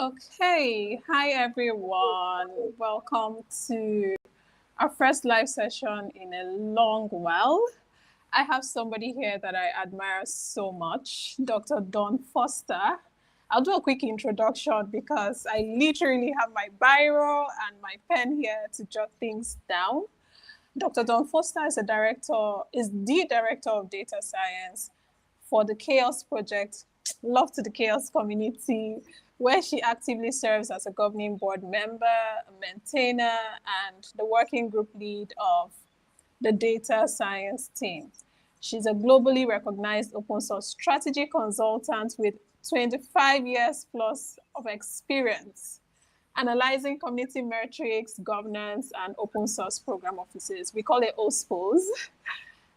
Okay, hi everyone. Welcome to our first live session in a long while. I have somebody here that I admire so much, Dr. Dawn Foster. I'll do a quick introduction because I literally have my biro and my pen here to jot things down. Dr. Dawn Foster is the director of data science for the Chaos Project. Love to the Chaos community, where she actively serves as a governing board member, a maintainer, and the working group lead of the data science team. She's a globally recognized open source strategy consultant with 25 years plus of experience analyzing community metrics, governance, and open source program offices. We call it OSPOs.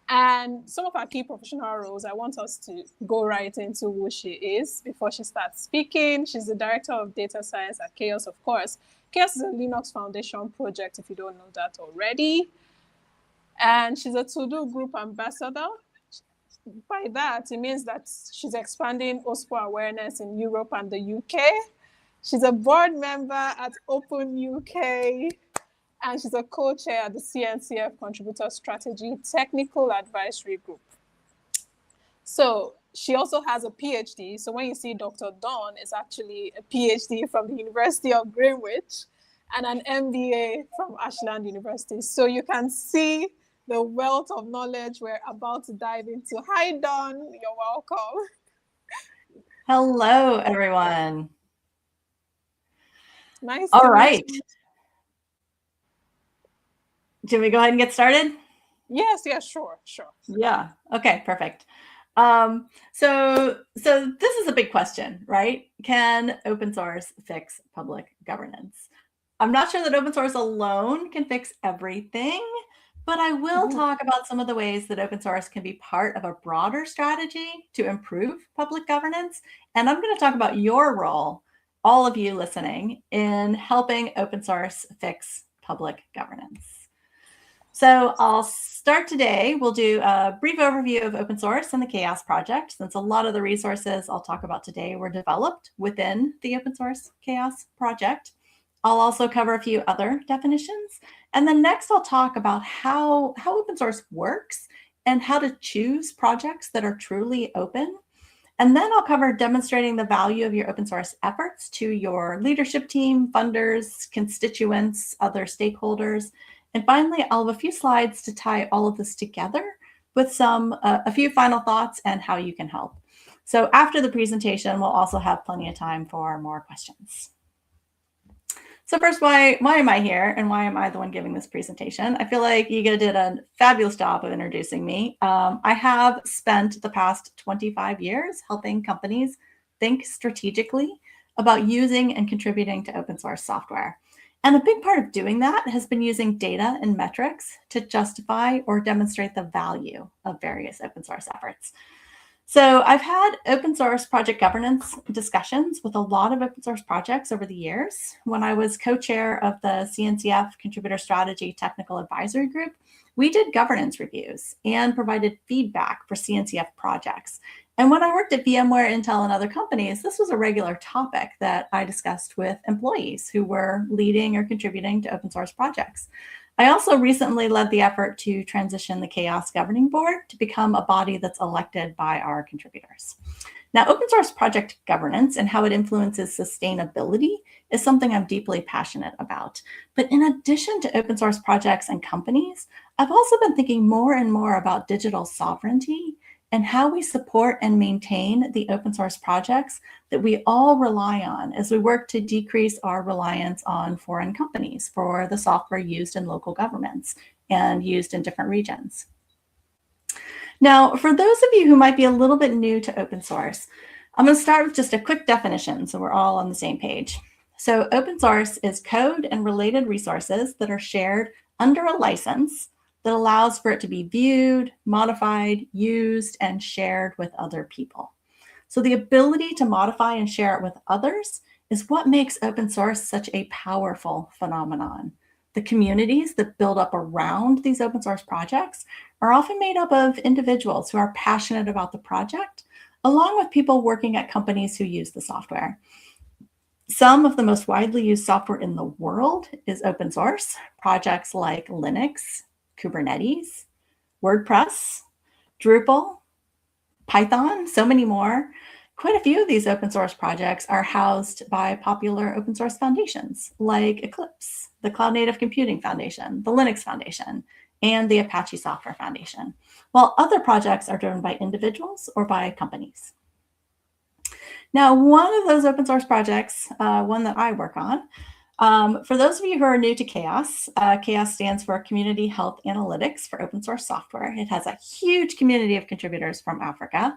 And some of our key professional roles, I want us to go right into who she is before she starts speaking. She's the director of data science at Chaos, of course. Chaos is a Linux Foundation project, if you don't know that already. And she's a to-do group ambassador. By that, it means that she's expanding OSPO awareness in Europe and the UK. She's a board member at Open UK, and she's a co-chair at the CNCF Contributor Strategy Technical Advisory Group. So she also has a PhD. So when you see Dr. Dawn, it's actually a PhD from the University of Greenwich and an MBA from Ashland University. So you can see the wealth of knowledge we're about to dive into. Hi, Dawn. You're welcome. Hello, everyone. Nice. All right. Should we go ahead and get started? Yes, sure. Yeah. Okay, perfect. So this is a big question, right? Can open source fix public governance? I'm not sure that open source alone can fix everything, but I will talk about some of the ways that open source can be part of a broader strategy to improve public governance. And I'm going to talk about your role, all of you listening, in helping open source fix public governance. So I'll start today. We'll do a brief overview of open source and the Chaos project, since a lot of the resources I'll talk about today were developed within the open source Chaos project. I'll also cover a few other definitions. And then next I'll talk about how open source works and how to choose projects that are truly open. And then I'll cover demonstrating the value of your open source efforts to your leadership team, funders, constituents, other stakeholders. And finally, I'll have a few slides to tie all of this together with a few final thoughts and how you can help. So after the presentation, we'll also have plenty of time for more questions. So first, why am I here and why am I the one giving this presentation? I feel like Yiga did a fabulous job of introducing me. I have spent the past 25 years helping companies think strategically about using and contributing to open source software. And a big part of doing that has been using data and metrics to justify or demonstrate the value of various open source efforts. So I've had open source project governance discussions with a lot of open source projects over the years. When I was co-chair of the CNCF Contributor Strategy Technical Advisory Group, we did governance reviews and provided feedback for CNCF projects. And when I worked at VMware, Intel, and other companies, this was a regular topic that I discussed with employees who were leading or contributing to open source projects. I also recently led the effort to transition the Chaos Governing Board to become a body that's elected by our contributors. Now, open source project governance and how it influences sustainability is something I'm deeply passionate about. But in addition to open source projects and companies, I've also been thinking more and more about digital sovereignty and how we support and maintain the open source projects that we all rely on as we work to decrease our reliance on foreign companies for the software used in local governments and used in different regions. Now, for those of you who might be a little bit new to open source, I'm going to start with just a quick definition so we're all on the same page. So open source is code and related resources that are shared under a license that allows for it to be viewed, modified, used, and shared with other people. So the ability to modify and share it with others is what makes open source such a powerful phenomenon. The communities that build up around these open source projects are often made up of individuals who are passionate about the project, along with people working at companies who use the software. Some of the most widely used software in the world is open source. Projects like Linux, Kubernetes, WordPress, Drupal, Python, so many more. Quite a few of these open source projects are housed by popular open source foundations like Eclipse, the Cloud Native Computing Foundation, the Linux Foundation, and the Apache Software Foundation, while other projects are driven by individuals or by companies. Now, one of those open source projects, one that I work on, for those of you who are new to CHAOSS, CHAOSS stands for Community Health Analytics for Open Source Software. It has a huge community of contributors from Africa.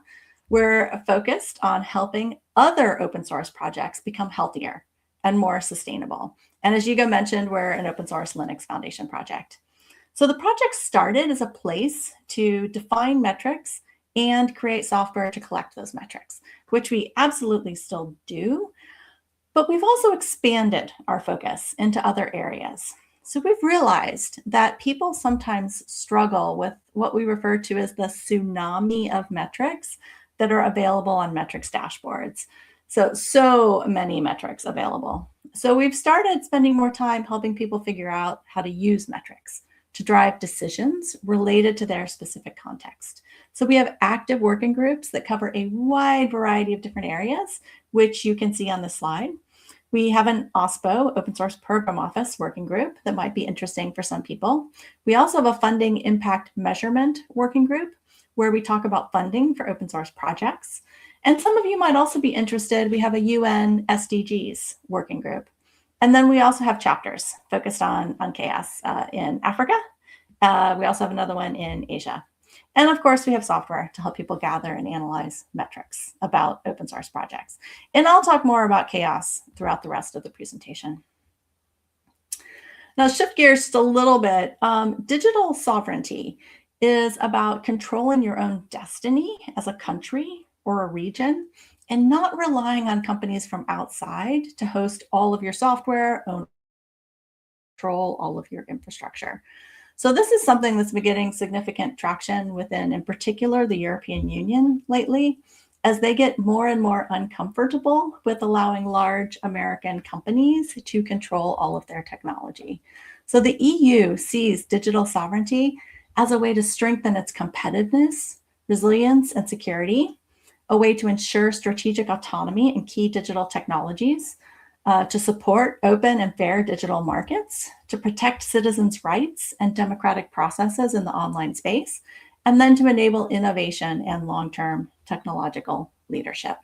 We're focused on helping other open source projects become healthier and more sustainable. And as Yiga mentioned, we're an open source Linux Foundation project. So the project started as a place to define metrics and create software to collect those metrics, which we absolutely still do. But we've also expanded our focus into other areas. So we've realized that people sometimes struggle with what we refer to as the tsunami of metrics that are available on metrics dashboards. So many metrics available. So we've started spending more time helping people figure out how to use metrics to drive decisions related to their specific context. So we have active working groups that cover a wide variety of different areas, which you can see on the slide. We have an OSPO, Open Source Program Office working group that might be interesting for some people. We also have a funding impact measurement working group where we talk about funding for open source projects. And some of you might also be interested, we have a UN SDGs working group. And then we also have chapters focused on CHAOSS in Africa. We also have another one in Asia. And of course, we have software to help people gather and analyze metrics about open source projects. And I'll talk more about CHAOSS throughout the rest of the presentation. Now, shift gears just a little bit. Digital sovereignty is about controlling your own destiny as a country or a region and not relying on companies from outside to host all of your software, own, control all of your infrastructure. So this is something that's been getting significant traction within, in particular, the European Union lately, as they get more and more uncomfortable with allowing large American companies to control all of their technology. So the EU sees digital sovereignty as a way to strengthen its competitiveness, resilience, and security, a way to ensure strategic autonomy in key digital technologies, to support open and fair digital markets, to protect citizens' rights and democratic processes in the online space, and then to enable innovation and long-term technological leadership.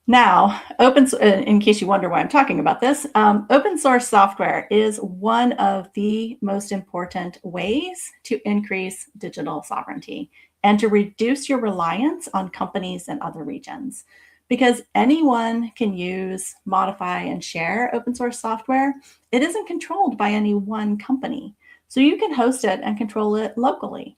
Now, in case you wonder why I'm talking about this, open source software is one of the most important ways to increase digital sovereignty and to reduce your reliance on companies in other regions. Because anyone can use, modify, and share open source software, it isn't controlled by any one company. So you can host it and control it locally.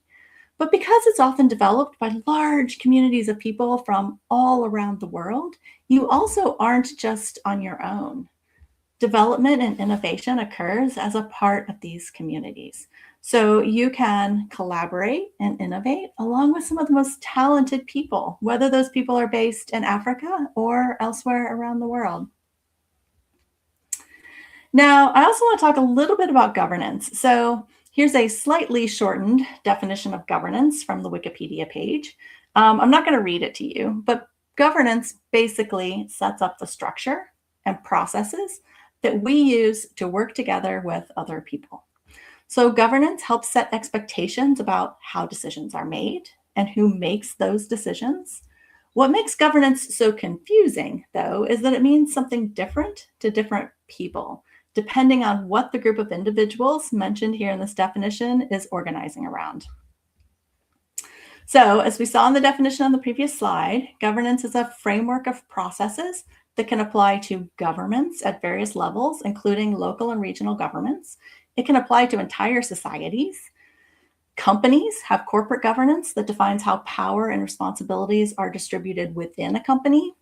But because it's often developed by large communities of people from all around the world, you also aren't just on your own. Development and innovation occurs as a part of these communities. So you can collaborate and innovate along with some of the most talented people, whether those people are based in Africa or elsewhere around the world. Now, I also want to talk a little bit about governance. So here's a slightly shortened definition of governance from the Wikipedia page. I'm not going to read it to you, but governance basically sets up the structure and processes that we use to work together with other people. So governance helps set expectations about how decisions are made and who makes those decisions. What makes governance so confusing, though, is that it means something different to different people, depending on what the group of individuals mentioned here in this definition is organizing around. So as we saw in the definition on the previous slide, governance is a framework of processes that can apply to governments at various levels, including local and regional governments. It can apply to entire societies. Companies have corporate governance that defines how power and responsibilities are distributed within a company.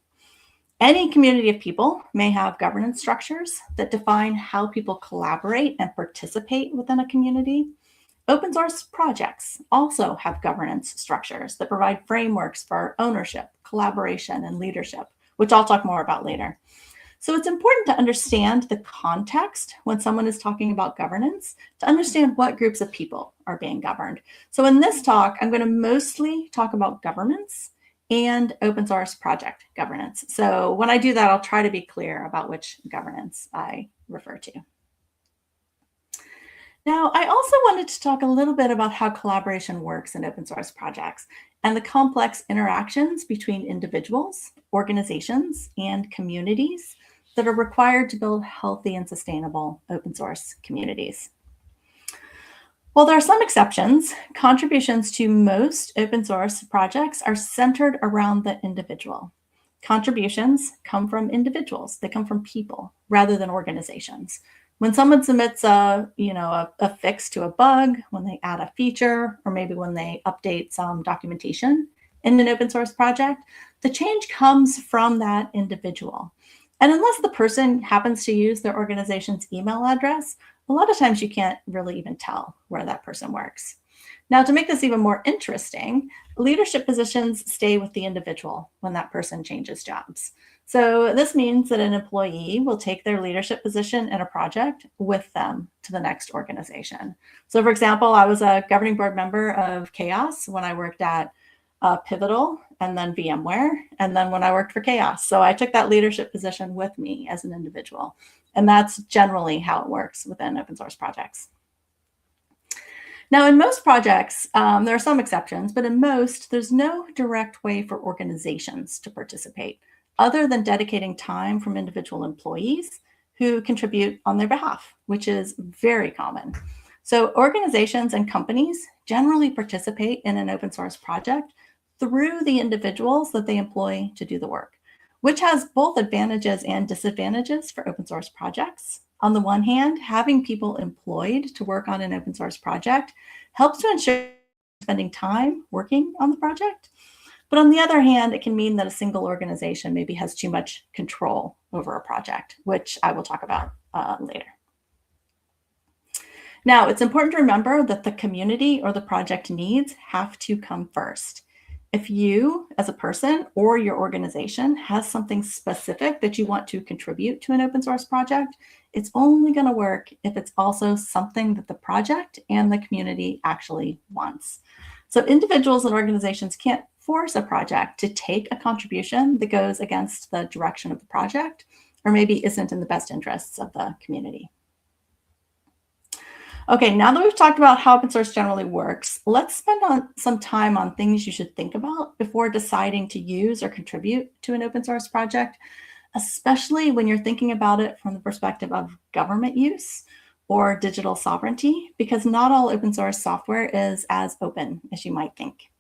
Any community of people may have governance structures that define how people collaborate and participate within a community. Open source projects also have governance structures that provide frameworks for ownership, collaboration, and leadership which I'll talk more about later. So it's important to understand the context when someone is talking about governance, to understand what groups of people are being governed. So in this talk, I'm going to mostly talk about governments and open source project governance. So when I do that, I'll try to be clear about which governance I refer to. Now, I also wanted to talk a little bit about how collaboration works in open source projects and the complex interactions between individuals, organizations, and communities that are required to build healthy and sustainable open source communities. While there are some exceptions, contributions to most open source projects are centered around the individual. Contributions come from individuals, they come from people rather than organizations. When someone submits a fix to a bug, when they add a feature, or maybe when they update some documentation in an open source project, the change comes from that individual. And unless the person happens to use their organization's email address, a lot of times you can't really even tell where that person works. Now, to make this even more interesting, leadership positions stay with the individual when that person changes jobs. So this means that an employee will take their leadership position in a project with them to the next organization. So for example, I was a governing board member of Chaos when I worked at Pivotal and then VMware, and then when I worked for Chaos. So I took that leadership position with me as an individual. And that's generally how it works within open source projects. Now, in most projects, there are some exceptions, but in most, there's no direct way for organizations to participate other than dedicating time from individual employees who contribute on their behalf, which is very common. So organizations and companies generally participate in an open source project through the individuals that they employ to do the work, which has both advantages and disadvantages for open source projects. On the one hand, having people employed to work on an open source project helps to ensure spending time working on the project. But on the other hand, it can mean that a single organization maybe has too much control over a project, which I will talk about later. Now, it's important to remember that the community or the project needs have to come first. If you, as a person or your organization, has something specific that you want to contribute to an open source project, it's only going to work if it's also something that the project and the community actually wants. So individuals and organizations can't force a project to take a contribution that goes against the direction of the project or maybe isn't in the best interests of the community. Okay, now that we've talked about how open source generally works, let's spend some time on things you should think about before deciding to use or contribute to an open source project, especially when you're thinking about it from the perspective of government use or digital sovereignty, because not all open source software is as open as you might think.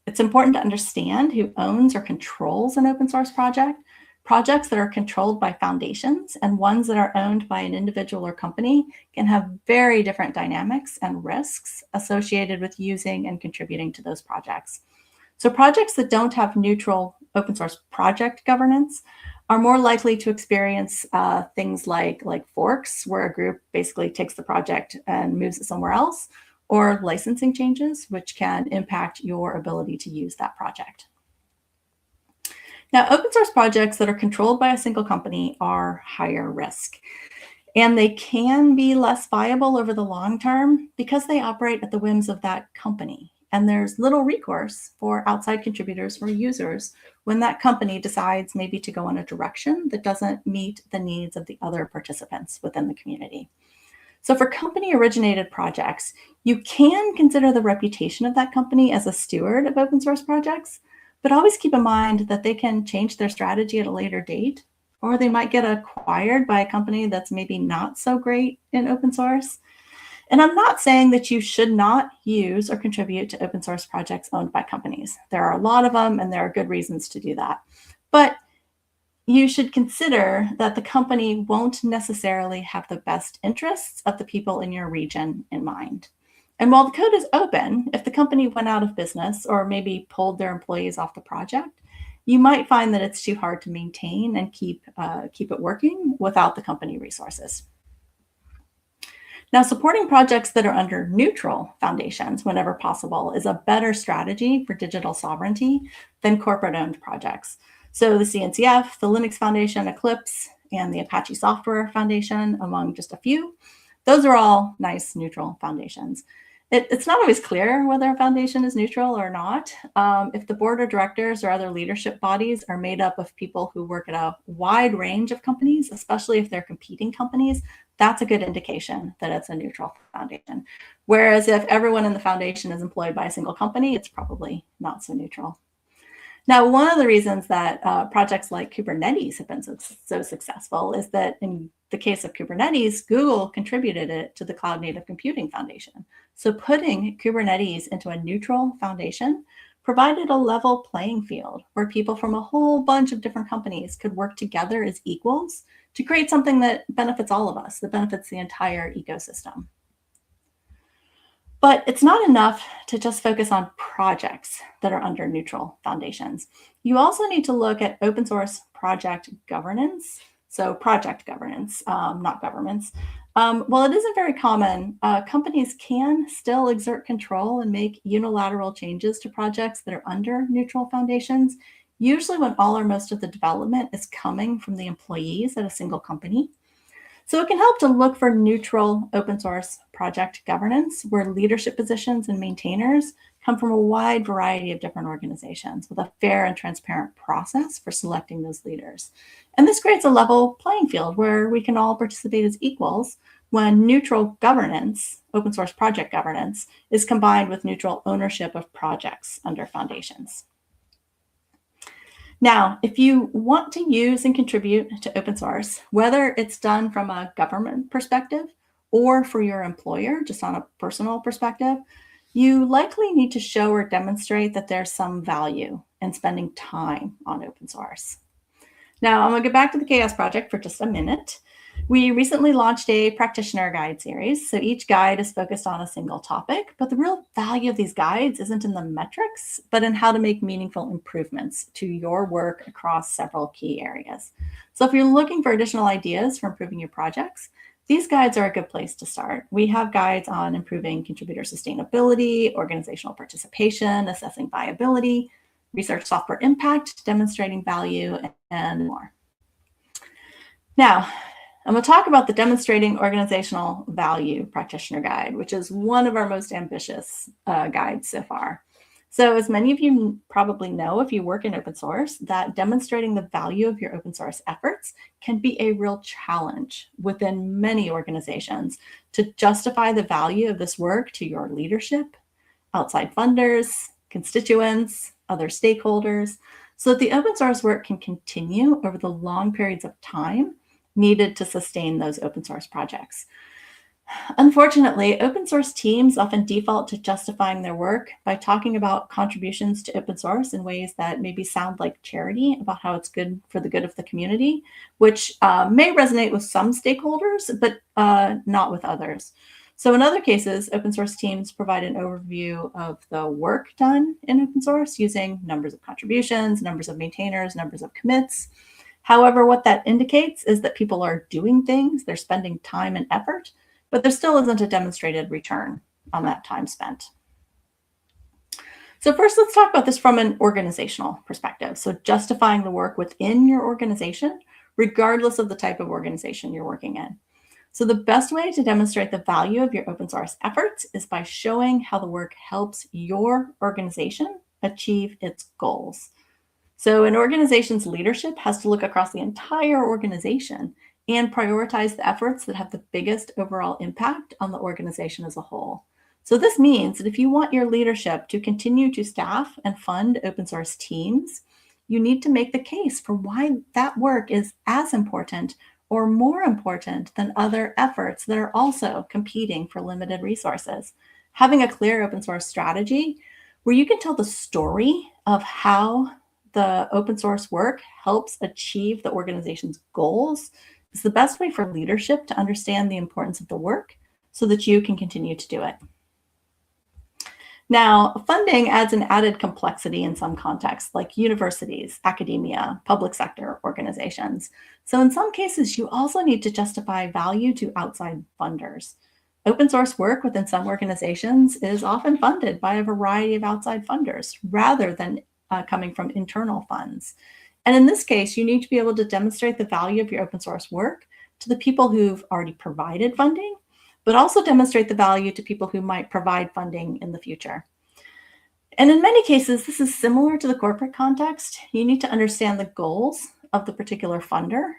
It's important to understand who owns or controls an open source project. Projects that are controlled by foundations and ones that are owned by an individual or company can have very different dynamics and risks associated with using and contributing to those projects. So projects that don't have neutral open source project governance are more likely to experience things like forks, where a group basically takes the project and moves it somewhere else, or licensing changes, which can impact your ability to use that project. Now, open source projects that are controlled by a single company are higher risk, and they can be less viable over the long term because they operate at the whims of that company. And there's little recourse for outside contributors or users when that company decides maybe to go in a direction that doesn't meet the needs of the other participants within the community. So for company-originated projects, you can consider the reputation of that company as a steward of open source projects, but always keep in mind that they can change their strategy at a later date, or they might get acquired by a company that's maybe not so great in open source. And I'm not saying that you should not use or contribute to open source projects owned by companies. There are a lot of them, and there are good reasons to do that. But you should consider that the company won't necessarily have the best interests of the people in your region in mind. And while the code is open, if the company went out of business or maybe pulled their employees off the project, you might find that it's too hard to maintain and keep it working without the company resources. Now, supporting projects that are under neutral foundations whenever possible is a better strategy for digital sovereignty than corporate-owned projects. So the CNCF, the Linux Foundation, Eclipse, and the Apache Software Foundation, among just a few, those are all nice neutral foundations. It's not always clear whether a foundation is neutral or not. If the board of directors or other leadership bodies are made up of people who work at a wide range of companies, especially if they're competing companies, that's a good indication that it's a neutral foundation. Whereas if everyone in the foundation is employed by a single company, it's probably not so neutral. Now, one of the reasons that projects like Kubernetes have been so successful is that in the case of Kubernetes, Google contributed it to the Cloud Native Computing Foundation. So putting Kubernetes into a neutral foundation provided a level playing field where people from a whole bunch of different companies could work together as equals to create something that benefits all of us, that benefits the entire ecosystem. But it's not enough to just focus on projects that are under neutral foundations. You also need to look at open source project governance. So project governance, not governments. While it isn't very common, companies can still exert control and make unilateral changes to projects that are under neutral foundations, usually when all or most of the development is coming from the employees at a single company. So it can help to look for neutral open source project governance where leadership positions and maintainers come from a wide variety of different organizations with a fair and transparent process for selecting those leaders. And this creates a level playing field where we can all participate as equals when neutral governance, open source project governance, is combined with neutral ownership of projects under foundations. Now, if you want to use and contribute to open source, whether it's done from a government perspective or for your employer, just on a personal perspective, you likely need to show or demonstrate that there's some value in spending time on open source. Now, I'm going to get back to the Chaos Project for just a minute. We recently launched a practitioner guide series. So each guide is focused on a single topic, but the real value of these guides isn't in the metrics, but in how to make meaningful improvements to your work across several key areas. So if you're looking for additional ideas for improving your projects, these guides are a good place to start. We have guides on improving contributor sustainability, organizational participation, assessing viability, research software impact, demonstrating value, and more. Now, I'm going to talk about the Demonstrating Organizational Value Practitioner Guide, which is one of our most ambitious guides so far. So as many of you probably know, if you work in open source, that demonstrating the value of your open source efforts can be a real challenge within many organizations to justify the value of this work to your leadership, outside funders, constituents, other stakeholders, so that the open source work can continue over the long periods of time needed to sustain those open source projects. Unfortunately, open source teams often default to justifying their work by talking about contributions to open source in ways that maybe sound like charity about how it's good for the good of the community, which may resonate with some stakeholders, but not with others. So in other cases, open source teams provide an overview of the work done in open source using numbers of contributions, numbers of maintainers, numbers of commits. However, what that indicates is that people are doing things, they're spending time and effort, but there still isn't a demonstrated return on that time spent. So first, let's talk about this from an organizational perspective. So justifying the work within your organization, regardless of the type of organization you're working in. So the best way to demonstrate the value of your open source efforts is by showing how the work helps your organization achieve its goals. So an organization's leadership has to look across the entire organization and prioritize the efforts that have the biggest overall impact on the organization as a whole. So this means that if you want your leadership to continue to staff and fund open source teams, you need to make the case for why that work is as important or more important than other efforts that are also competing for limited resources. Having a clear open source strategy where you can tell the story of how the open source work helps achieve the organization's goals is the best way for leadership to understand the importance of the work so that you can continue to do it. Now, funding adds an added complexity in some contexts, like universities, academia, public sector organizations. So in some cases, you also need to justify value to outside funders. Open source work within some organizations is often funded by a variety of outside funders rather than coming from internal funds. And in this case, you need to be able to demonstrate the value of your open source work to the people who've already provided funding, but also demonstrate the value to people who might provide funding in the future. And in many cases, this is similar to the corporate context. You need to understand the goals of the particular funder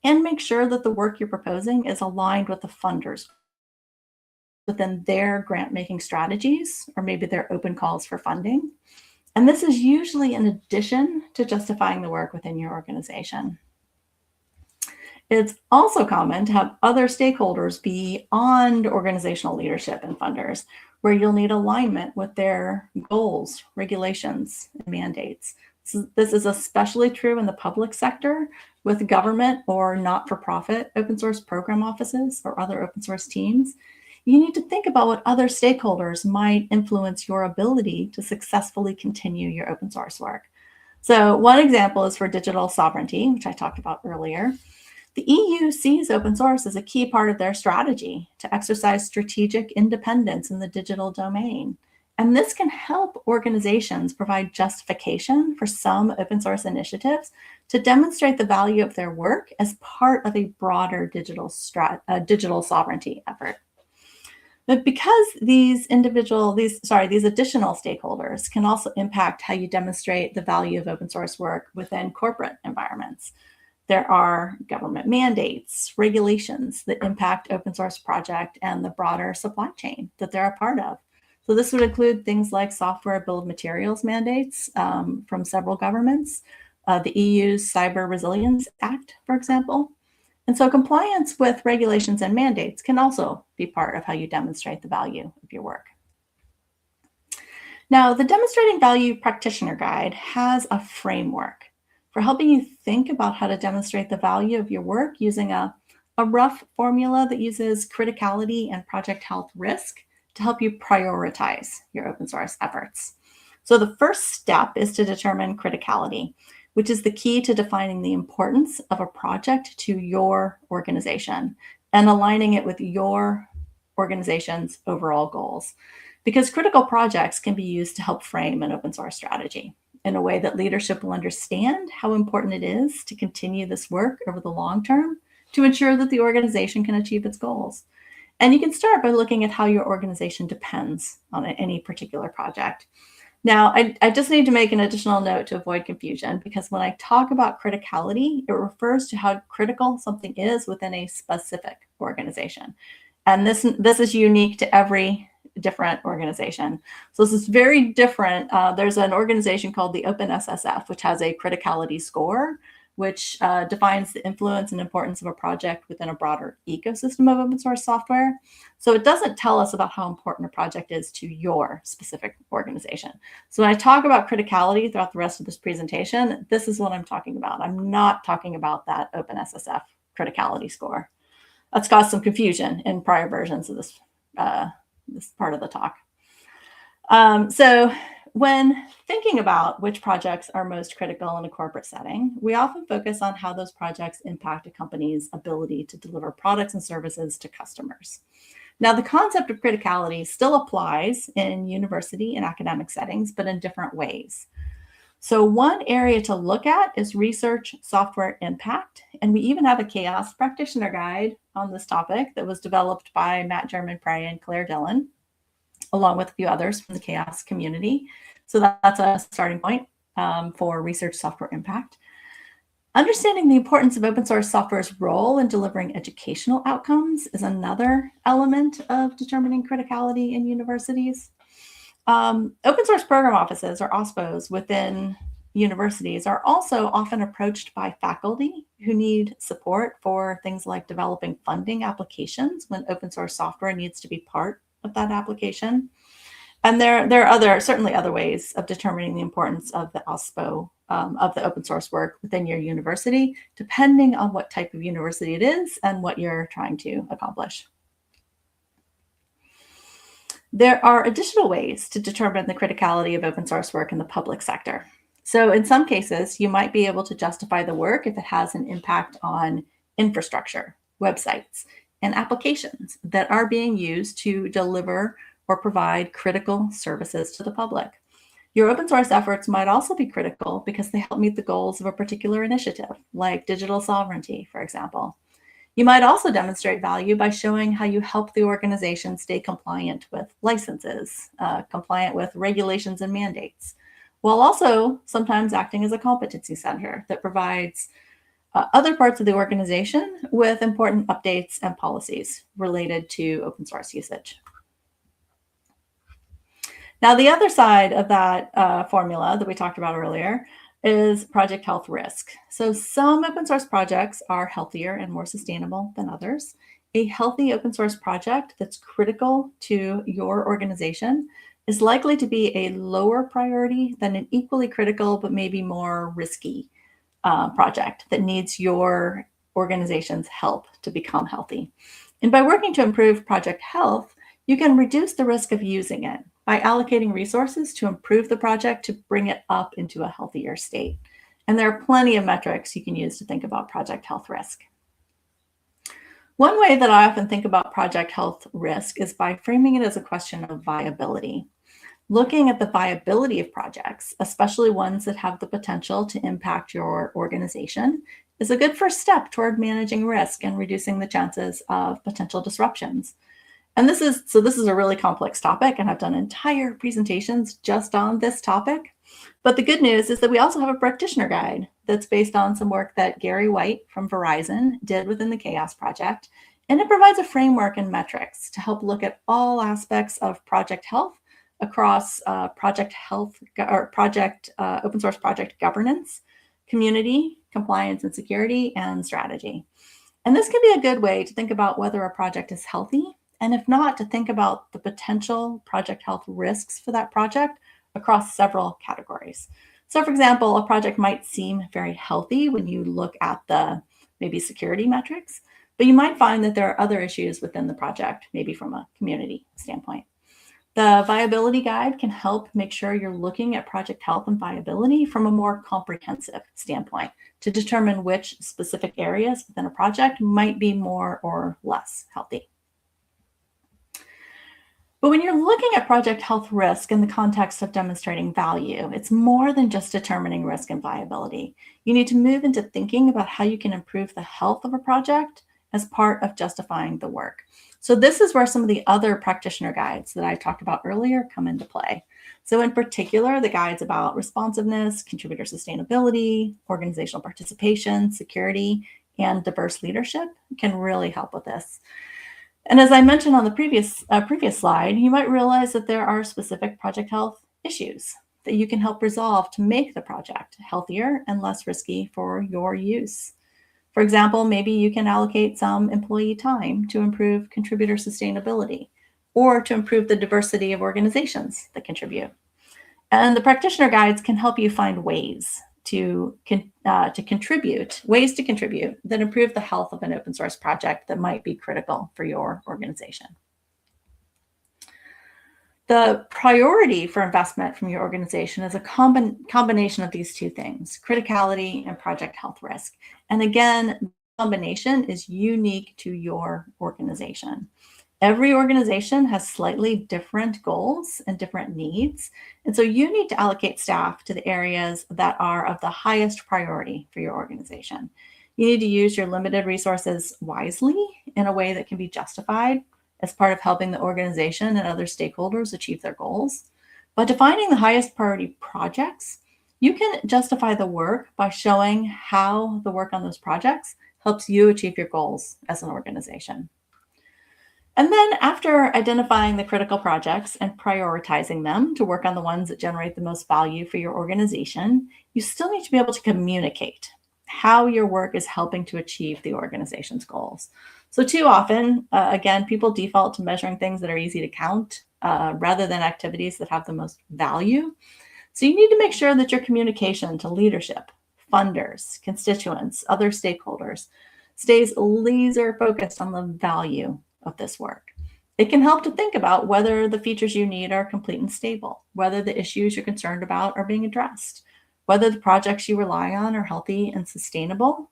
and make sure that the work you're proposing is aligned with the funders within their grant-making strategies, or maybe their open calls for funding. And this is usually in addition to justifying the work within your organization. It's also common to have other stakeholders beyond organizational leadership and funders, where you'll need alignment with their goals, regulations, and mandates. So this is especially true in the public sector with government or not-for-profit open source program offices or other open source teams. You need to think about what other stakeholders might influence your ability to successfully continue your open source work. So one example is for digital sovereignty, which I talked about earlier. The EU sees open source as a key part of their strategy to exercise strategic independence in the digital domain. And this can help organizations provide justification for some open source initiatives to demonstrate the value of their work as part of a broader digital sovereignty effort. But because these additional stakeholders can also impact how you demonstrate the value of open source work within corporate environments, there are government mandates, regulations that impact open source project and the broader supply chain that they're a part of. So this would include things like software bill of materials mandates from several governments, the EU's Cyber Resilience Act, for example. And so compliance with regulations and mandates can also be part of how you demonstrate the value of your work. Now, the Demonstrating Value Practitioner Guide has a framework for helping you think about how to demonstrate the value of your work using a rough formula that uses criticality and project health risk to help you prioritize your open source efforts. So the first step is to determine criticality, which is the key to defining the importance of a project to your organization and aligning it with your organization's overall goals. Because critical projects can be used to help frame an open source strategy in a way that leadership will understand how important it is to continue this work over the long term to ensure that the organization can achieve its goals. And you can start by looking at how your organization depends on any particular project. Now, I just need to make an additional note to avoid confusion, because when I talk about criticality, it refers to how critical something is within a specific organization. And this is unique to every different organization. So this is very different. There's an organization called the OpenSSF, which has a criticality score, which defines the influence and importance of a project within a broader ecosystem of open source software. So it doesn't tell us about how important a project is to your specific organization. So when I talk about criticality throughout the rest of this presentation, this is what I'm talking about. I'm not talking about that OpenSSF criticality score. That's caused some confusion in prior versions of this, this part of the talk. So when thinking about which projects are most critical in a corporate setting, we often focus on how those projects impact a company's ability to deliver products and services to customers. Now, the concept of criticality still applies in university and academic settings, but in different ways. So one area to look at is research software impact. And we even have a CHAOSS practitioner guide on this topic that was developed by Matt German-Prey and Claire Dillon, along with a few others from the CHAOSS community. So that's a starting point for research software impact. Understanding the importance of open source software's role in delivering educational outcomes is another element of determining criticality in universities. Open source program offices, or OSPOs, within universities are also often approached by faculty who need support for things like developing funding applications when open source software needs to be part of that application. And there are certainly other ways of determining the importance of the OSPO, of the open source work within your university, depending on what type of university it is and what you're trying to accomplish. There are additional ways to determine the criticality of open source work in the public sector. So in some cases, you might be able to justify the work if it has an impact on infrastructure, websites, and applications that are being used to deliver or provide critical services to the public. Your open source efforts might also be critical because they help meet the goals of a particular initiative, like digital sovereignty, for example. You might also demonstrate value by showing how you help the organization stay compliant with licenses, compliant with regulations and mandates, while also sometimes acting as a competency center that provides other parts of the organization with important updates and policies related to open source usage. Now, the other side of that formula that we talked about earlier is project health risk. So some open source projects are healthier and more sustainable than others. A healthy open source project that's critical to your organization is likely to be a lower priority than an equally critical but maybe more risky project that needs your organization's help to become healthy. And by working to improve project health, you can reduce the risk of using it by allocating resources to improve the project to bring it up into a healthier state. And there are plenty of metrics you can use to think about project health risk. One way that I often think about project health risk is by framing it as a question of viability. Looking at the viability of projects, especially ones that have the potential to impact your organization, is a good first step toward managing risk and reducing the chances of potential disruptions. And this is a really complex topic, and I've done entire presentations just on this topic. But the good news is that we also have a practitioner guide that's based on some work that Gary White from Verizon did within the Chaos Project. And it provides a framework and metrics to help look at all aspects of project health across open source project governance, community, compliance and security, and strategy. And this can be a good way to think about whether a project is healthy, and if not, to think about the potential project health risks for that project across several categories. So for example, a project might seem very healthy when you look at the maybe security metrics, but you might find that there are other issues within the project, maybe from a community standpoint. The viability guide can help make sure you're looking at project health and viability from a more comprehensive standpoint to determine which specific areas within a project might be more or less healthy. But when you're looking at project health risk in the context of demonstrating value, it's more than just determining risk and viability. You need to move into thinking about how you can improve the health of a project as part of justifying the work. So this is where some of the other practitioner guides that I talked about earlier come into play. So in particular, the guides about responsiveness, contributor sustainability, organizational participation, security, and diverse leadership can really help with this. And as I mentioned on the previous slide, you might realize that there are specific project health issues that you can help resolve to make the project healthier and less risky for your use. For example, maybe you can allocate some employee time to improve contributor sustainability or to improve the diversity of organizations that contribute. And the practitioner guides can help you find ways to contribute that improve the health of an open source project that might be critical for your organization. The priority for investment from your organization is a combination of these two things, criticality and project health risk. And again, the combination is unique to your organization. Every organization has slightly different goals and different needs. And so you need to allocate staff to the areas that are of the highest priority for your organization. You need to use your limited resources wisely in a way that can be justified as part of helping the organization and other stakeholders achieve their goals. By defining the highest priority projects, you can justify the work by showing how the work on those projects helps you achieve your goals as an organization. And then after identifying the critical projects and prioritizing them to work on the ones that generate the most value for your organization, you still need to be able to communicate how your work is helping to achieve the organization's goals. So too often, again, people default to measuring things that are easy to count rather than activities that have the most value. So you need to make sure that your communication to leadership, funders, constituents, other stakeholders stays laser focused on the value of this work. It can help to think about whether the features you need are complete and stable, whether the issues you're concerned about are being addressed, whether the projects you rely on are healthy and sustainable,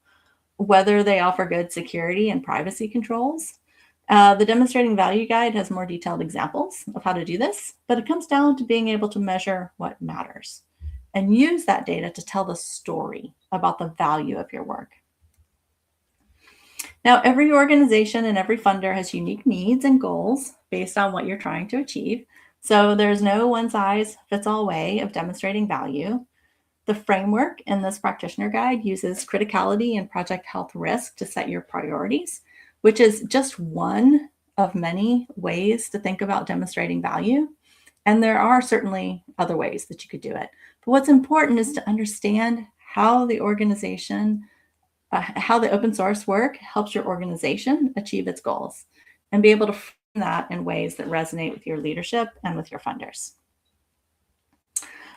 whether they offer good security and privacy controls, The Demonstrating Value Guide has more detailed examples of how to do this, but it comes down to being able to measure what matters and use that data to tell the story about the value of your work. Now, every organization and every funder has unique needs and goals based on what you're trying to achieve. So there's no one-size-fits-all way of demonstrating value. The framework in this practitioner guide uses criticality and project health risk to set your priorities, which is just one of many ways to think about demonstrating value. And there are certainly other ways that you could do it. But what's important is to understand how the organization, how the open source work helps your organization achieve its goals, and be able to frame that in ways that resonate with your leadership and with your funders.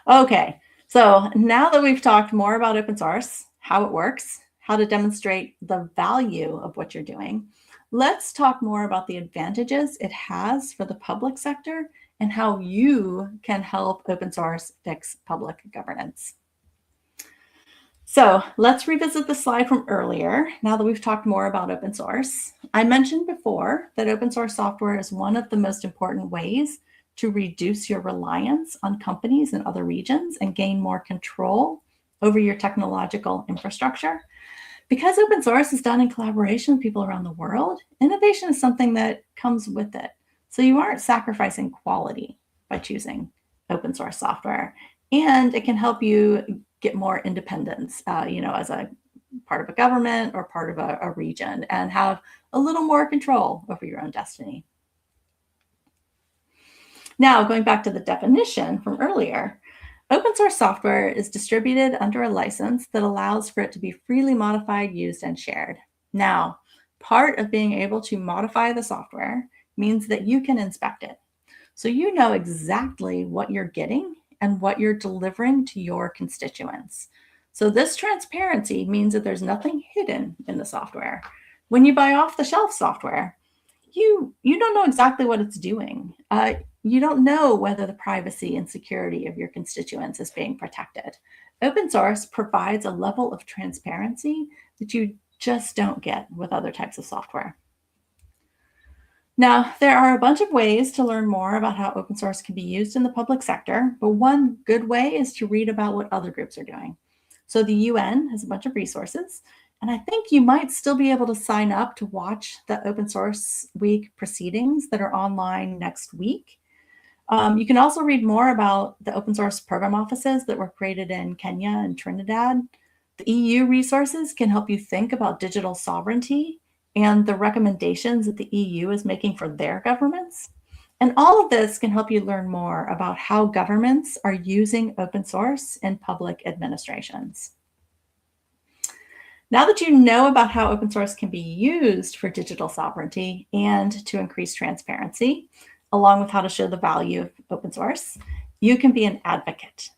Okay, so now that we've talked more about open source, how it works, how to demonstrate the value of what you're doing, let's talk more about the advantages it has for the public sector and how you can help open source fix public governance. So let's revisit the slide from earlier, now that we've talked more about open source. I mentioned before that open source software is one of the most important ways to reduce your reliance on companies in other regions and gain more control over your technological infrastructure. Because open source is done in collaboration with people around the world, innovation is something that comes with it. So you aren't sacrificing quality by choosing open source software, and it can help you get more independence, as a part of a government or part of a region, and have a little more control over your own destiny. Now, going back to the definition from earlier, open source software is distributed under a license that allows for it to be freely modified, used, and shared. Now, part of being able to modify the software means that you can inspect it. So you know exactly what you're getting and what you're delivering to your constituents. So this transparency means that there's nothing hidden in the software. When you buy off-the-shelf software, you don't know exactly what it's doing. You don't know whether the privacy and security of your constituents is being protected. Open source provides a level of transparency that you just don't get with other types of software. Now, there are a bunch of ways to learn more about how open source can be used in the public sector, but one good way is to read about what other groups are doing. So the UN has a bunch of resources, and I think you might still be able to sign up to watch the Open Source Week proceedings that are online next week. You can also read more about the open source program offices that were created in Kenya and Trinidad. The EU resources can help you think about digital sovereignty and the recommendations that the EU is making for their governments. And all of this can help you learn more about how governments are using open source in public administrations. Now that you know about how open source can be used for digital sovereignty and to increase transparency, along with how to show the value of open source, you can be an advocate.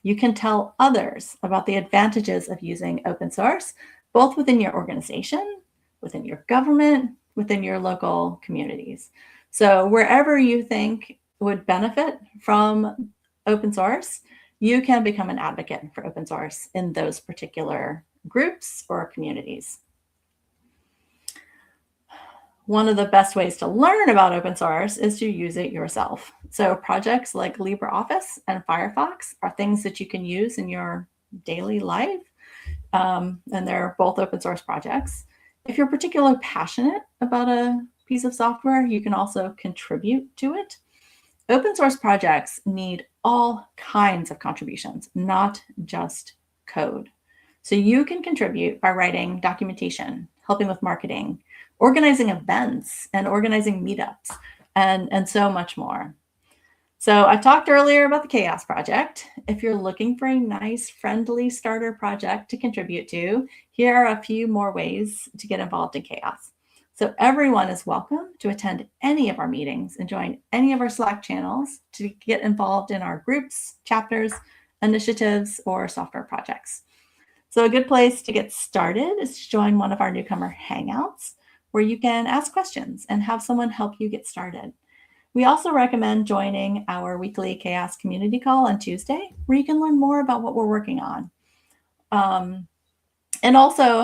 You can tell others about the advantages of using open source, both within your organization, within your government, within your local communities. So wherever you think would benefit from open source, you can become an advocate for open source in those particular groups or communities. One of the best ways to learn about open source is to use it yourself. So projects like LibreOffice and Firefox are things that you can use in your daily life, and they're both open source projects. If you're particularly passionate about a piece of software, you can also contribute to it. Open source projects need all kinds of contributions, not just code. So you can contribute by writing documentation, helping with marketing, organizing events, and organizing meetups, and so much more. So I talked earlier about the CHAOSS project. If you're looking for a nice, friendly starter project to contribute to, here are a few more ways to get involved in CHAOSS. So everyone is welcome to attend any of our meetings and join any of our Slack channels to get involved in our groups, chapters, initiatives, or software projects. So a good place to get started is to join one of our newcomer hangouts, where you can ask questions and have someone help you get started. We also recommend joining our weekly CHAOSS community call on Tuesday, where you can learn more about what we're working on. And also,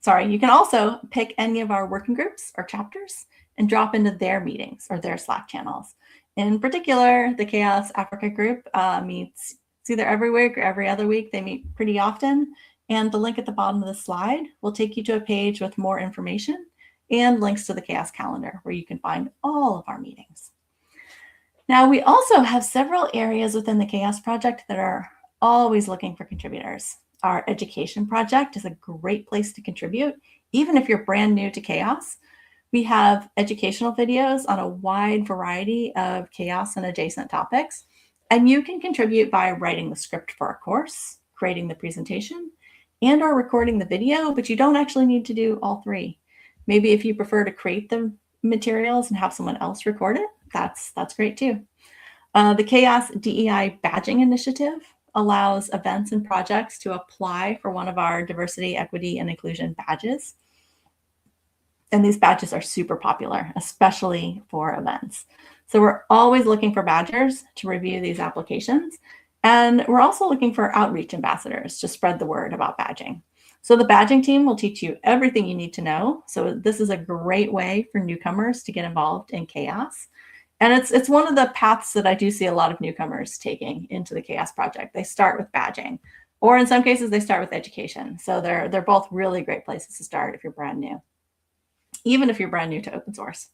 You can also pick any of our working groups or chapters and drop into their meetings or their Slack channels. In particular, the Chaos Africa group meets either every week or every other week. They meet pretty often. And the link at the bottom of the slide will take you to a page with more information and links to the Chaos calendar where you can find all of our meetings. Now, we also have several areas within the Chaos project that are always looking for contributors. Our education project is a great place to contribute, even if you're brand new to Chaos. We have educational videos on a wide variety of Chaos and adjacent topics, and you can contribute by writing the script for a course, creating the presentation, and or recording the video, but you don't actually need to do all three. Maybe if you prefer to create the materials and have someone else record it, that's great too. The Chaos DEI Badging Initiative allows events and projects to apply for one of our diversity, equity, and inclusion badges. And these badges are super popular, especially for events. So we're always looking for badgers to review these applications. And we're also looking for outreach ambassadors to spread the word about badging. So the badging team will teach you everything you need to know. So this is a great way for newcomers to get involved in Chaos. And it's one of the paths that I do see a lot of newcomers taking into the Chaos project. They start with badging, or in some cases, they start with education. So they're both really great places to start if you're brand new, even if you're brand new to open source.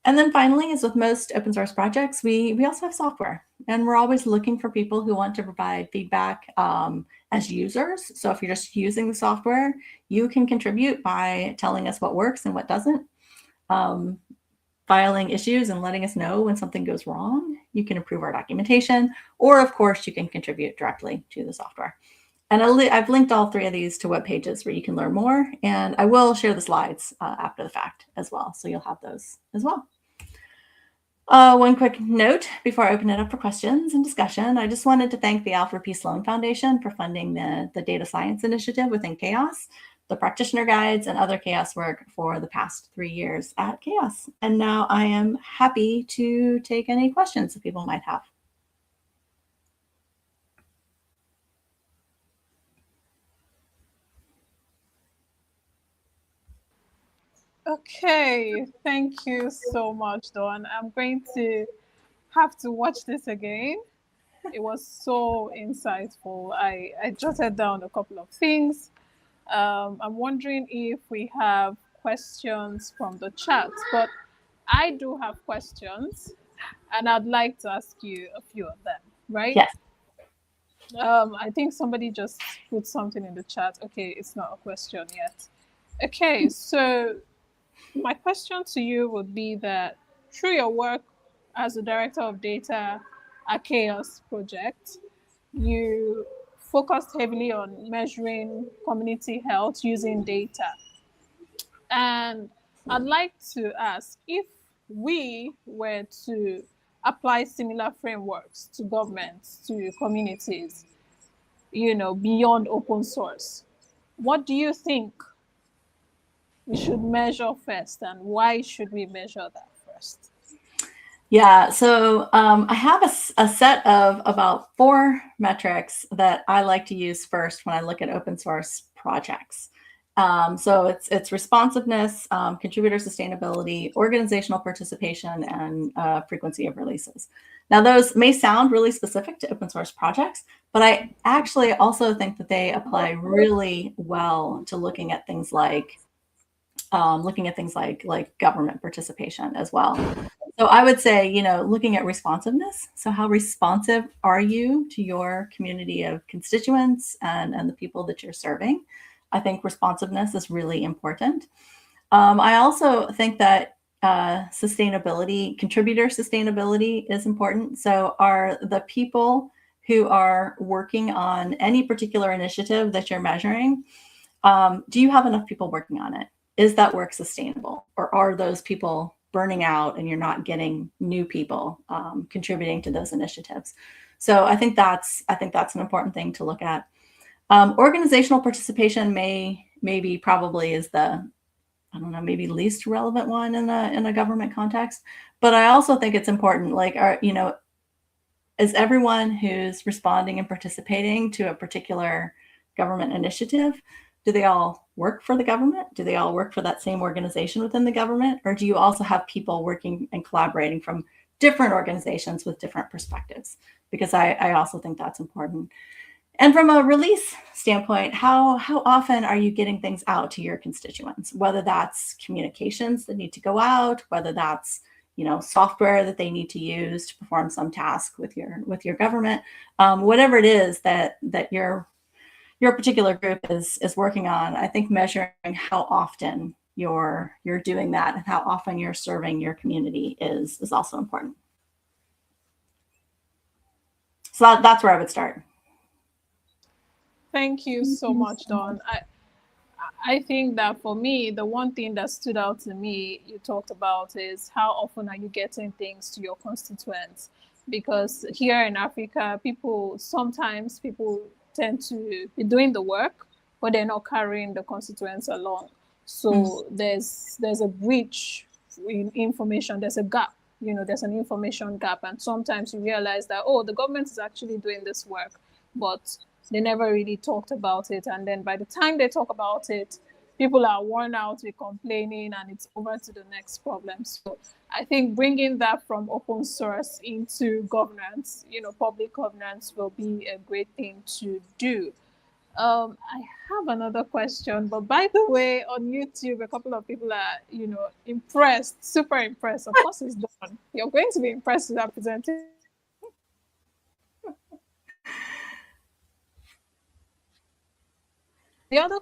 And then finally, as with most open source projects, we also have software. And we're always looking for people who want to provide feedback as users. So if you're just using the software, you can contribute by telling us what works and what doesn't. Filing issues and letting us know when something goes wrong. You can improve our documentation, or of course, you can contribute directly to the software. And I've linked all three of these to web pages where you can learn more, and I will share the slides after the fact as well, so you'll have those as well. One quick note before I open it up for questions and discussion, I just wanted to thank the Alfred P. Sloan Foundation for funding the Data Science Initiative within Chaos, the practitioner guides, and other Chaos work for the past 3 years at Chaos. And now I am happy to take any questions that people might have. Okay, thank you so much, Dawn. I'm going to have to watch this again. It was so insightful. I jotted down a couple of things. I'm wondering if we have questions from the chat, but I do have questions, and I'd like to ask you a few of them, right? Yes. I think somebody just put something in the chat. Okay, it's not a question yet. Okay, so my question to you would be that through your work as a director of data at Chaos Project, you focused heavily on measuring community health using data. And I'd like to ask, if we were to apply similar frameworks to governments, to communities, beyond open source, what do you think we should measure first, and why should we measure that first? Yeah, so I have a set of about 4 metrics that I like to use first when I look at open source projects. So it's responsiveness, contributor sustainability, organizational participation, and frequency of releases. Now, those may sound really specific to open source projects, but I actually also think that they apply really well to looking at things like government participation as well. So I would say, looking at responsiveness. So how responsive are you to your community of constituents and the people that you're serving? I think responsiveness is really important. I also think that contributor sustainability is important. So are the people who are working on any particular initiative that you're measuring, do you have enough people working on it? Is that work sustainable, or are those people burning out and you're not getting new people contributing to those initiatives? So I think that's an important thing to look at. Organizational participation probably is the, maybe least relevant one in a government context. But I also think it's important, is everyone who's responding and participating to a particular government initiative, do they all work for the government? Do they all work for that same organization within the government? Or do you also have people working and collaborating from different organizations with different perspectives? Because I also think that's important. And from a release standpoint, how often are you getting things out to your constituents? Whether that's communications that need to go out, whether that's software that they need to use to perform some task with your government, whatever it is that your particular group is working on. I think measuring how often you're doing that and how often you're serving your community is also important. So that's where I would start. Thank you so much, Dawn. I think that for me, the one thing that stood out to me you talked about is how often are you getting things to your constituents? Because here in Africa, sometimes people tend to be doing the work, but they're not carrying the constituents along. So there's a breach in information. There's a gap. There's an information gap, and sometimes you realize that the government is actually doing this work, but they never really talked about it. And then by the time they talk about it, people are worn out with complaining and it's over to the next problem. So I think bringing that from open source into governance, public governance will be a great thing to do. I have another question, but by the way, on YouTube, a couple of people are, impressed, super impressed. Of course, it's done. You're going to be impressed with that presentation. The other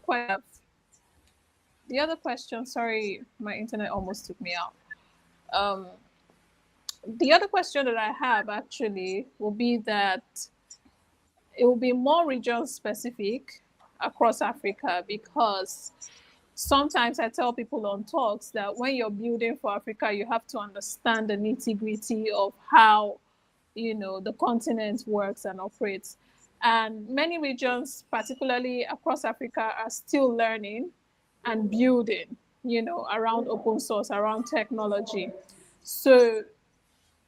question, sorry, my internet almost took me out. The other question that I have actually will be that it will be more region specific across Africa, because sometimes I tell people on talks that when you're building for Africa, you have to understand the nitty-gritty of how, the continent works and operates. And many regions, particularly across Africa, are still learning and building, around open source, around technology. So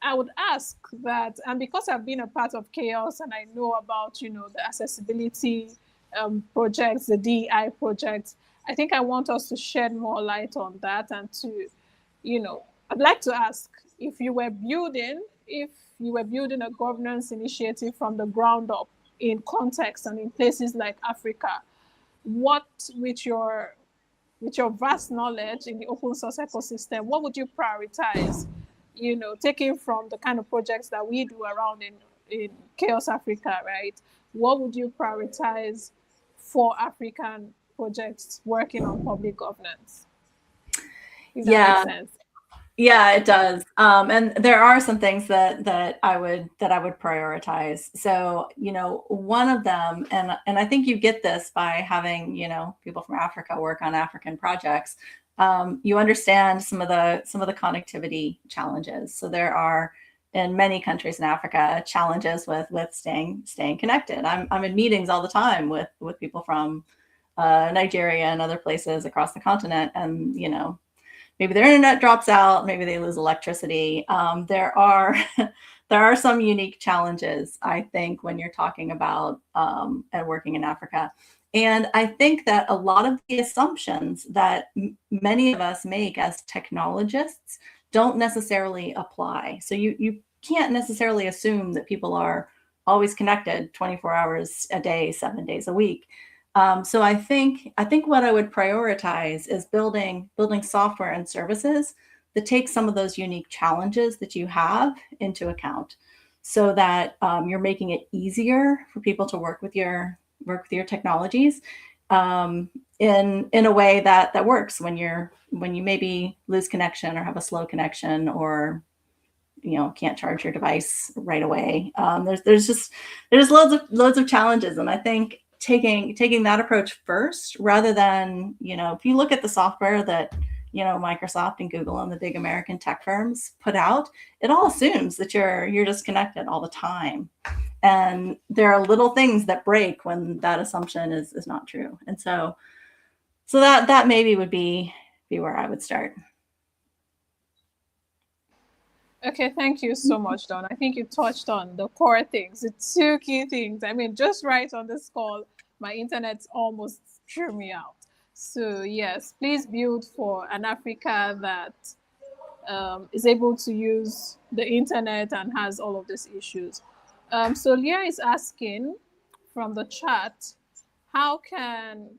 I would ask that, and because I've been a part of Chaos and I know about, the accessibility projects, the DEI projects, I think I want us to shed more light on that and to, I'd like to ask if you were building a governance initiative from the ground up in context and in places like Africa, what with your vast knowledge in the open source ecosystem, what would you prioritize, taking from the kind of projects that we do around in Chaos Africa, right? What would you prioritize for African projects working on public governance? If that makes sense. Yeah, it does. And there are some things that I would prioritize. So, one of them, and I think you get this by having, people from Africa work on African projects. You understand some of the connectivity challenges. So there are, in many countries in Africa, challenges with staying connected. I'm in meetings all the time with people from Nigeria and other places across the continent, and maybe their internet drops out, maybe they lose electricity. There are some unique challenges, I think, when you're talking about and working in Africa. And I think that a lot of the assumptions that many of us make as technologists don't necessarily apply. So you can't necessarily assume that people are always connected 24 hours a day, 7 days a week. So I think what I would prioritize is building software and services that take some of those unique challenges that you have into account, so that you're making it easier for people to work with your technologies in a way that works when you maybe lose connection or have a slow connection, or can't charge your device right away. There's loads of challenges, and I think taking that approach first, rather than, if you look at the software that, Microsoft and Google and the big American tech firms put out, it all assumes that you're just connected all the time. And there are little things that break when that assumption is not true. And so that maybe would be where I would start. Okay, thank you so much, Dawn. I think you touched on the core things, the two key things. I mean, just right on this call, my internet's almost threw me out. So yes, please build for an Africa that is able to use the internet and has all of these issues. So Leah is asking from the chat, how can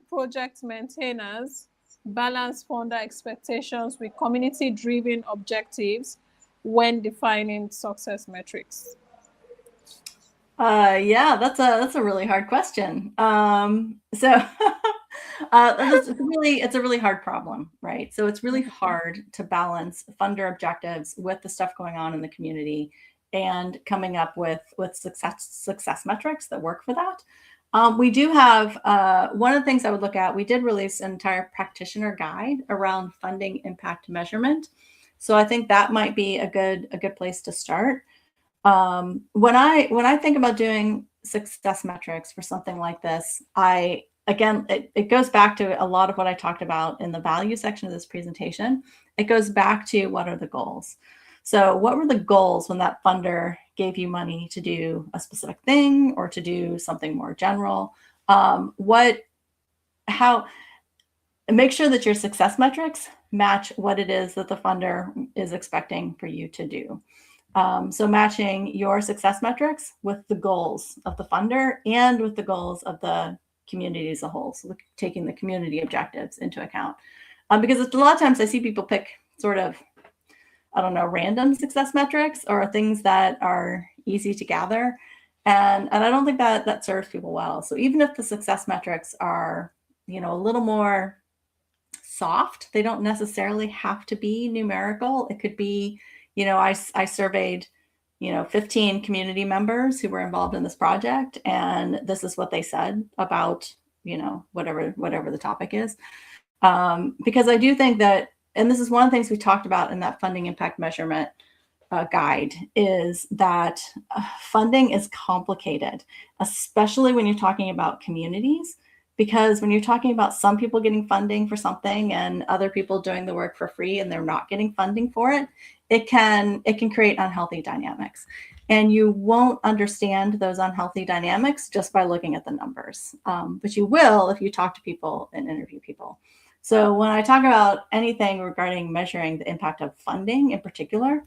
project maintainers balance funder expectations with community-driven objectives when defining success metrics? Yeah, that's a really hard question. So it's a really hard problem, right? So it's really hard to balance funder objectives with the stuff going on in the community and coming up with success metrics that work for that. We do have one of the things I would look at. We did release an entire practitioner guide around funding impact measurement, so I think that might be a good place to start. When I think about doing success metrics for something like this, it goes back to a lot of what I talked about in the value section of this presentation. It goes back to what are the goals. So what were the goals when that funder gave you money to do a specific thing or to do something more general? Make sure that your success metrics match what it is that the funder is expecting for you to do. So matching your success metrics with the goals of the funder and with the goals of the community as a whole. So taking the community objectives into account. Because a lot of times I see people pick sort of, I don't know, random success metrics or things that are easy to gather. And I don't think that serves people well. So even if the success metrics are, a little more soft, they don't necessarily have to be numerical. It could be, I surveyed, 15 community members who were involved in this project, and this is what they said about, whatever the topic is. Because I do think that, and this is one of the things we talked about in that funding impact measurement guide, is that funding is complicated, especially when you're talking about communities. Because when you're talking about some people getting funding for something and other people doing the work for free and they're not getting funding for it, it can create unhealthy dynamics. And you won't understand those unhealthy dynamics just by looking at the numbers. But you will if you talk to people and interview people. So when I talk about anything regarding measuring the impact of funding in particular,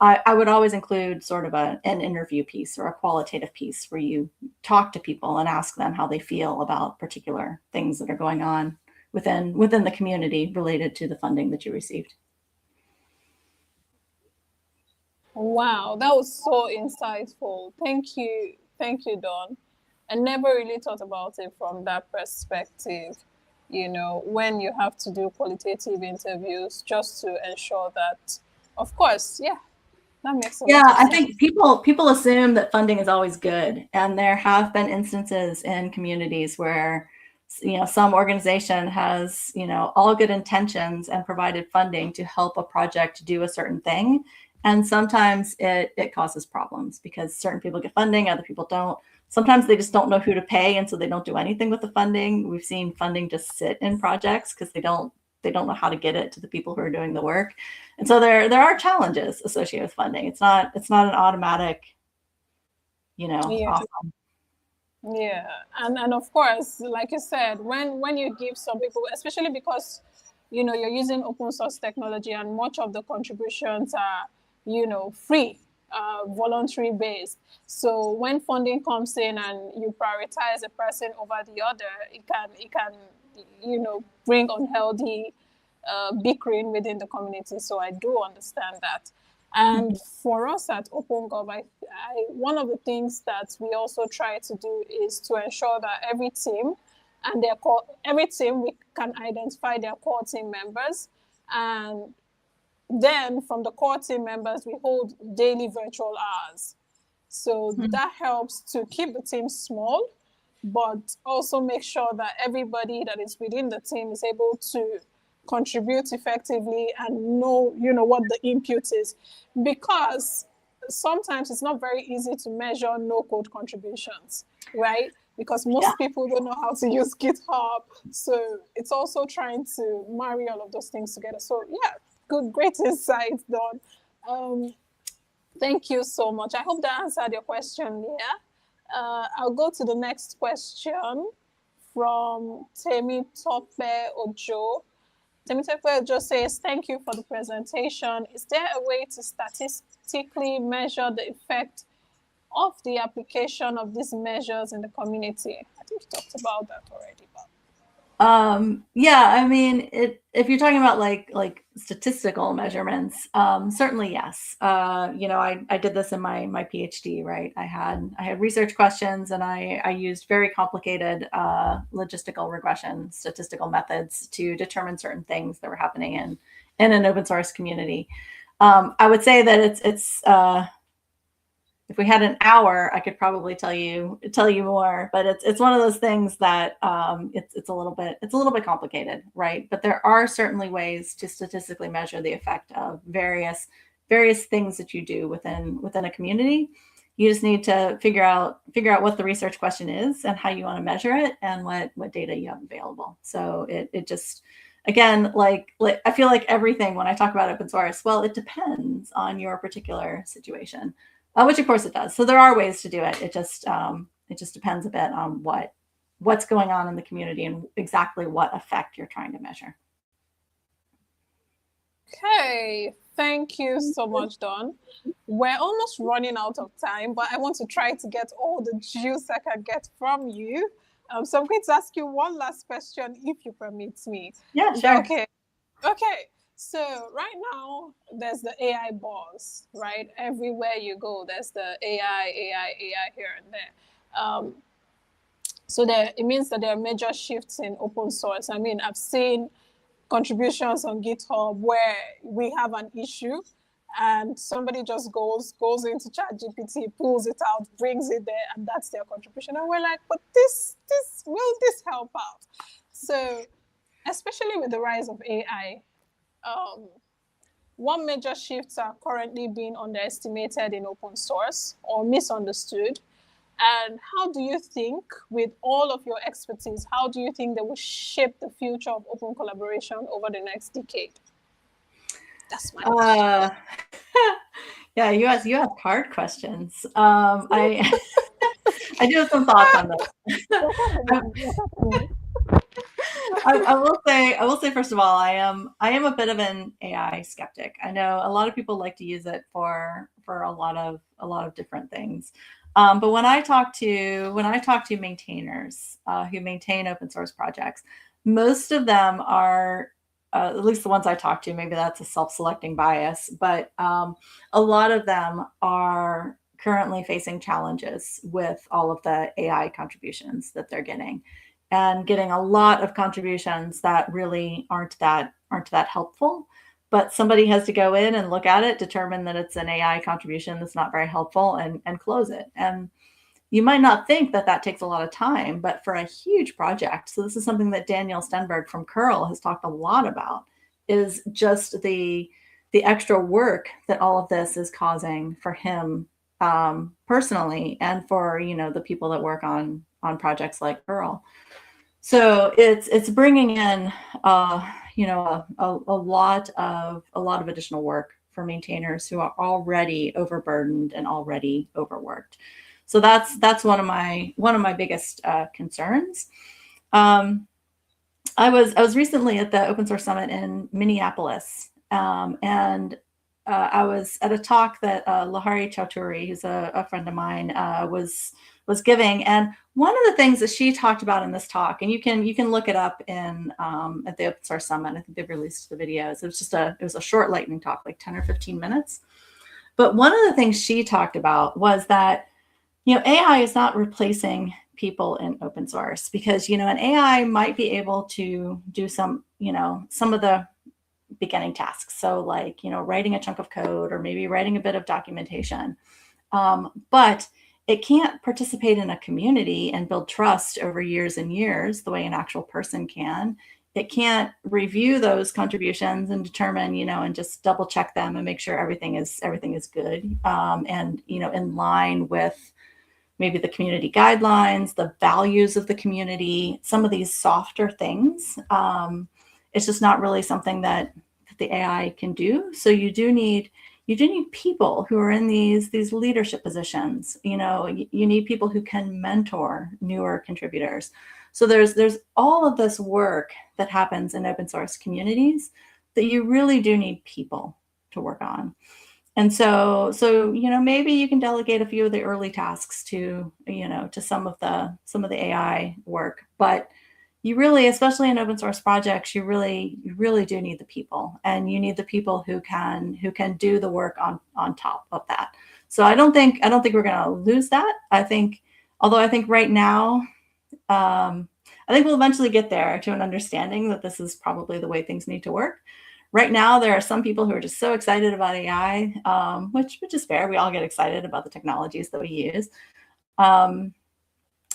I would always include sort of an interview piece or a qualitative piece where you talk to people and ask them how they feel about particular things that are going on within the community related to the funding that you received. Wow, that was so insightful. Thank you, Dawn. I never really thought about it from that perspective. When you have to do qualitative interviews, just to ensure that, of course, yeah, that makes a lot of sense. I think people assume that funding is always good, and there have been instances in communities where some organization has all good intentions and provided funding to help a project do a certain thing, and sometimes it causes problems because certain people get funding, other people don't. Sometimes they just don't know who to pay, and so they don't do anything with the funding. We've seen funding just sit in projects because they don't know how to get it to the people who are doing the work. And so there are challenges associated with funding. It's not an automatic, Yeah. awesome. Yeah, and of course, like you said, when you give some people, especially because you're using open source technology and much of the contributions are free, voluntary based. So when funding comes in and you prioritize a person over the other, it can bring unhealthy bickering within the community. So I do understand that. And for us at OpenGov, one of the things that we also try to do is to ensure that every team we can identify their core team members, and then from the core team members we hold daily virtual hours. So that helps to keep the team small, but also make sure that everybody that is within the team is able to contribute effectively and know what the input is, because sometimes it's not very easy to measure no code contributions, right? Because most people don't know how to use GitHub. So it's also trying to marry all of those things together. So yeah, great insights, Dawn. Thank you so much. I hope that answered your question, Leah. I'll go to the next question from Temitope Ojo. Temitope Ojo says, thank you for the presentation. Is there a way to statistically measure the effect of the application of these measures in the community? I think you talked about that already. Yeah, I mean, if you're talking about like statistical measurements, certainly yes. I did this in my PhD, right? I had research questions, and I used very complicated logistical regression statistical methods to determine certain things that were happening in an open source community. I would say that it's if we had an hour, I could probably tell you more, but it's one of those things that it's a little bit complicated, right? But there are certainly ways to statistically measure the effect of various things that you do within a community. You just need to figure out what the research question is and how you want to measure it and what data you have available. So it just, again, like I feel like everything when I talk about open source, well, it depends on your particular situation. Which of course it does. So there are ways to do it. It just depends a bit on what's going on in the community and exactly what effect you're trying to measure. Okay, thank you so much, Dawn. We're almost running out of time, but I want to try to get all the juice I can get from you. So I'm going to ask you one last question, if you permit me. Yeah, sure. Okay. So right now, there's the AI buzz, right? Everywhere you go, there's the AI here and there. So it means that there are major shifts in open source. I mean, I've seen contributions on GitHub where we have an issue and somebody just goes into ChatGPT, pulls it out, brings it there, and that's their contribution. And we're like, but will this help out? So especially with the rise of AI, what major shifts are currently being underestimated in open source or misunderstood? And how do you think, with all of your expertise, how do you think they will shape the future of open collaboration over the next decade? That's my question. Yeah, you ask hard questions. I do have some thoughts on this. I will say first of all, I am a bit of an AI skeptic. I know a lot of people like to use it for a lot of different things. But when I talk to maintainers who maintain open source projects, most of them are, at least the ones I talk to, maybe that's a self-selecting bias, but a lot of them are currently facing challenges with all of the AI contributions that they're getting, and getting a lot of contributions that really aren't that helpful. But somebody has to go in and look at it, determine that it's an AI contribution that's not very helpful, and close it. And you might not think that takes a lot of time, but for a huge project, so this is something that Daniel Stenberg from curl has talked a lot about, is just the extra work that all of this is causing for him personally, and for the people that work on projects like curl. So it's bringing in a lot of additional work for maintainers who are already overburdened and already overworked. So that's one of my biggest concerns. I was recently at the Open Source Summit in Minneapolis, and I was at a talk that Lahari Chaudhuri, who's a friend of mine, was giving, and one of the things that she talked about in this talk, and you can look it up in at the Open Source Summit. I think they've released the videos. It was a short lightning talk, like 10 or 15 minutes. But one of the things she talked about was that AI is not replacing people in open source, because an AI might be able to do some of the beginning tasks. So like, writing a chunk of code, or maybe writing a bit of documentation. But it can't participate in a community and build trust over years and years the way an actual person can. It can't review those contributions and determine, and just double check them and make sure everything is good, and in line with maybe the community guidelines, the values of the community, some of these softer things. It's just not really something that the AI can do. So you do need people who are in these leadership positions. You need people who can mentor newer contributors. So there's all of this work that happens in open source communities that you really do need people to work on. And so maybe you can delegate a few of the early tasks to some of the AI work, but you really, especially in open source projects, you really do need the people, and you need the people who can do the work on top of that. So I don't think we're going to lose that. I think right now, I think we'll eventually get there to an understanding that this is probably the way things need to work. Right now, there are some people who are just so excited about AI, which is fair. We all get excited about the technologies that we use.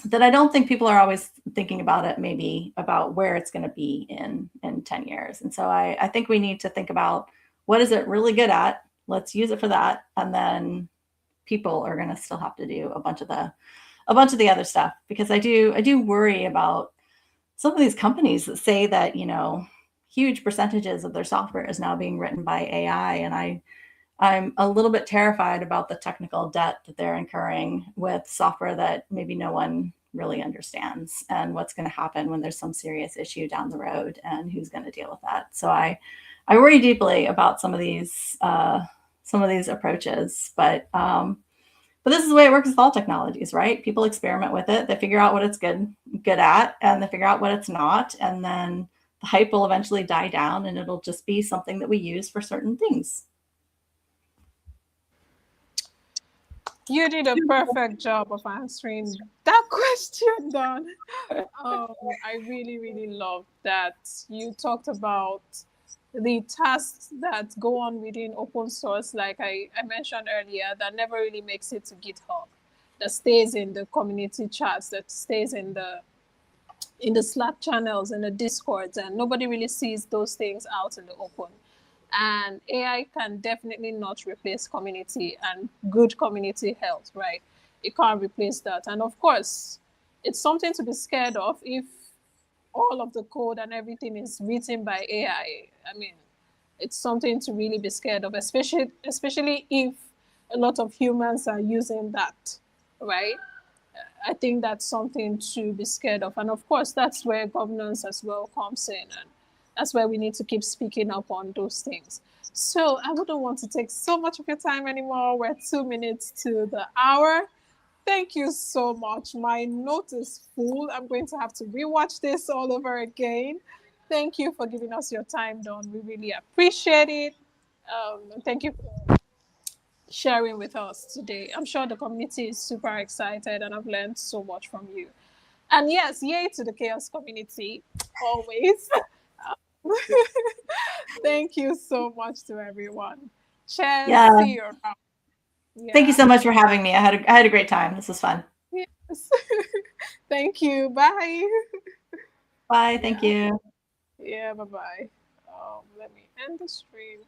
That I don't think people are always thinking about it, maybe about where it's going to be in 10 years. And so I think we need to think about, what is it really good at? Let's use it for that. And then people are going to still have to do a bunch of the other stuff, because I do worry about some of these companies that say that, huge percentages of their software is now being written by AI. And I'm a little bit terrified about the technical debt that they're incurring with software that maybe no one really understands, and what's going to happen when there's some serious issue down the road, and who's going to deal with that. So I worry deeply about some of these approaches, but this is the way it works with all technologies, right? People experiment with it, they figure out what it's good at, and they figure out what it's not, and then the hype will eventually die down, and it'll just be something that we use for certain things. You did a perfect job of answering that question, Don. I really, really love that you talked about the tasks that go on within open source, like I mentioned earlier, that never really makes it to GitHub, that stays in the community chats, that stays in the Slack channels and the Discords, and nobody really sees those things out in the open. And AI can definitely not replace community and good community health, right? It can't replace that. And of course, it's something to be scared of if all of the code and everything is written by AI. I mean, it's something to really be scared of, especially if a lot of humans are using that, right? I think that's something to be scared of. And of course, that's where governance as well comes in. And that's where we need to keep speaking up on those things. So I wouldn't want to take so much of your time anymore. We're 2 minutes to the hour. Thank you so much. My note is full. I'm going to have to rewatch this all over again. Thank you for giving us your time, Don. We really appreciate it. Thank you for sharing with us today. I'm sure the community is super excited, and I've learned so much from you. And yes, yay to the chaos community, always. Thank you so much to everyone. Cheers. Yeah. See you around. Yeah. Thank you so much for having me. I had a great time. This was fun. Yes. Thank you. Bye. Bye. Thank you. Yeah, bye-bye. Let me end the stream.